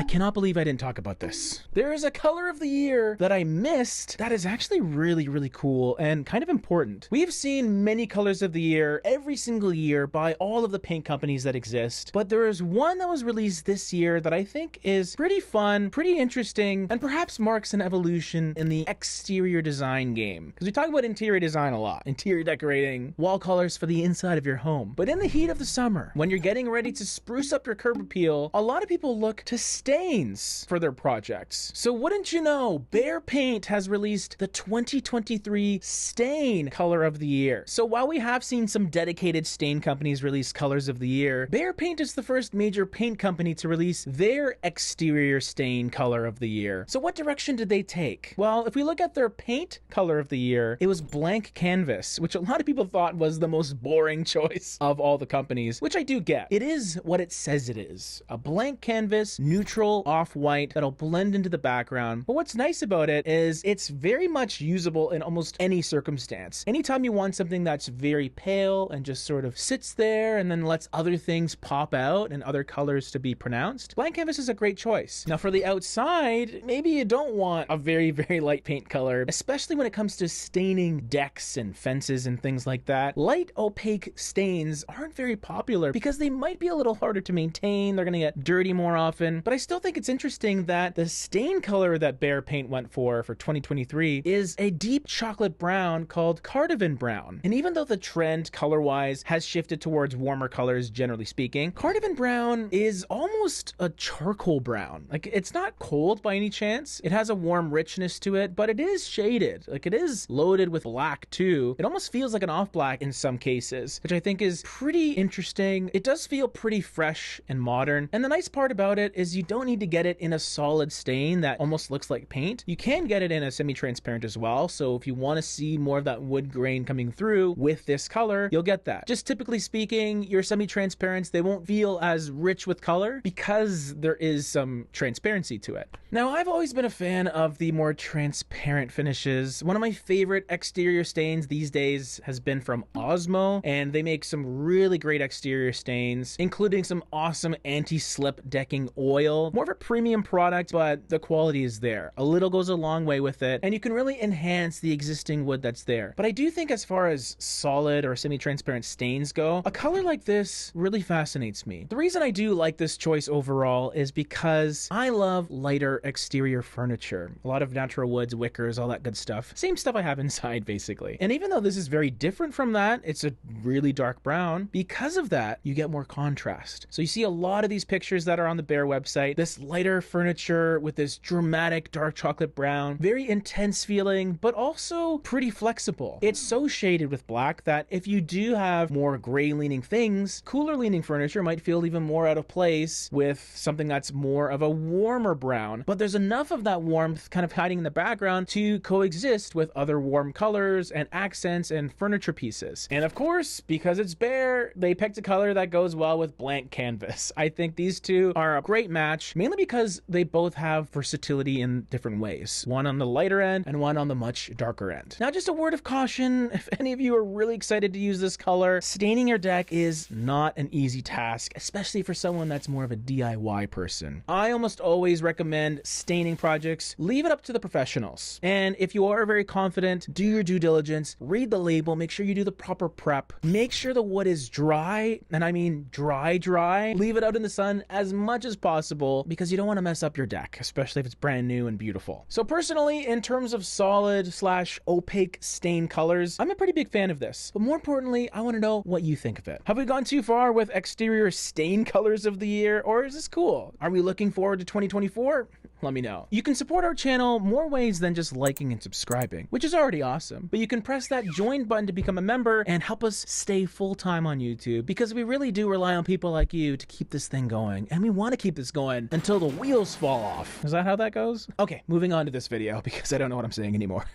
cannot believe I didn't talk about this. There is a color of the year that I missed that is actually really, really cool and kind of important. We have seen many colors of the year every single year by all of the paint companies that exist, but there is one that was released this year that I think is pretty fun, pretty interesting, and perhaps marks an evolution in the exterior design game. Because we talk about interior design a lot, interior decorating, wall colors for the inside of your home. But in the heat of the summer, when you're getting ready to spruce up your curb appeal, a lot of people look to stains for their projects. So wouldn't you know, Behr Paint has released the 2023 Stain Color of the Year. So while we have seen some dedicated stain companies release colors of the year, Behr Paint is the first major paint company to release their exterior stain color of the year. So what direction did they take? Well, if we look at their paint color of the year, it was blank canvas, which a lot of people thought was the most boring choice of all the companies, which I do get. It is what it says it is. A blank canvas, neutral, off-white, that'll blend into the background. But what's nice about it is it's very much usable in almost any circumstance. Anytime you want something that's very pale and just sort of sits there and then lets other things pop out and other colors to be pronounced, blank canvas is a great choice. Now for the outside, maybe you don't want a very, very light paint color, especially when it comes to staining decks and fences and things like that. Light opaque stains aren't very popular because they might be a little harder to maintain. They're gonna get dirty more often, but I still think it's interesting that the stain color that Behr Paint went for 2023 is a deep chocolate brown called Cardivan Brown. And even though the trend color-wise has shifted towards warmer colors, generally speaking, Cardivan Brown is almost a charcoal brown. Like, it's not cold by any chance. It has a warm richness to it, but it is shaded. Like, it is loaded with black too. It almost feels like an off black in some cases, which I think is pretty interesting. It does feel pretty fresh and modern. And the nice part about it is you don't need to get it in a solid stain that almost looks like paint. You can get it in a semi-transparent as well. So if you want to see more of that wood grain coming through with this color, you'll get that. Just typically speaking, your semi-transparents, they won't feel as rich with color because there is some transparency to it. Now, I've always been a fan of the more transparent finishes. One of my favorite exterior stains these days has been from Osmo, and they make some really great exterior stains, including some awesome anti-slip decking oil. More of a premium product, but the quality is there. A little goes a long way with it, and you can really enhance the existing wood that's there. But I do think as far as solid or semi-transparent stains go, a color like this really fascinates me. The reason I do like this choice overall is because I love lighter exterior furniture. A lot of natural woods, wickers, all that good stuff. Same stuff I have inside, basically. And even though this is very different from that, it's a really dark brown. Because of that, you get more contrast. So you see a lot of these pictures that are on the Behr website, this lighter furniture with this dramatic dark chocolate brown, very intense feeling, but also pretty flexible. It's so shaded with black that if you do have more gray leaning things, cooler leaning furniture might feel even more out of place with something that's more of a warmer brown, but there's enough of that warmth kind of hiding in the background to coexist with other warm colors and accents and furniture pieces. And of course, because it's Behr, they picked a color that goes well with blank canvas. I think these two are a great match, mainly because they both have versatility in different ways. One on the lighter end and one on the much darker end. Now, just a word of caution, if any of you are really excited to use this color, staining your deck is not an easy task, especially for someone that's more of a DIY person. I almost always recommend staining projects, leave it up to the professionals. And if you are very confident, do your due diligence, read the label, make sure you do the proper prep, make sure the wood is dry, and I mean dry, leave it out in the sun as much as possible because you don't want to mess up your deck, especially if it's brand new and beautiful. So personally, in terms of solid / opaque stain colors, I'm a pretty big fan of this. But more importantly, I want to know what you think of it. Have we gone too far with exterior stain colors of the year, or is this cool? Are we looking forward to 2024? Let me know. You can support our channel more ways than just liking and subscribing, which is already awesome. But you can press that join button to become a member and help us stay full-time on YouTube, because we really do rely on people like you to keep this thing going. And we want to keep this going until the wheels fall off. Is that how that goes? Okay, moving on to this video because I don't know what I'm saying anymore.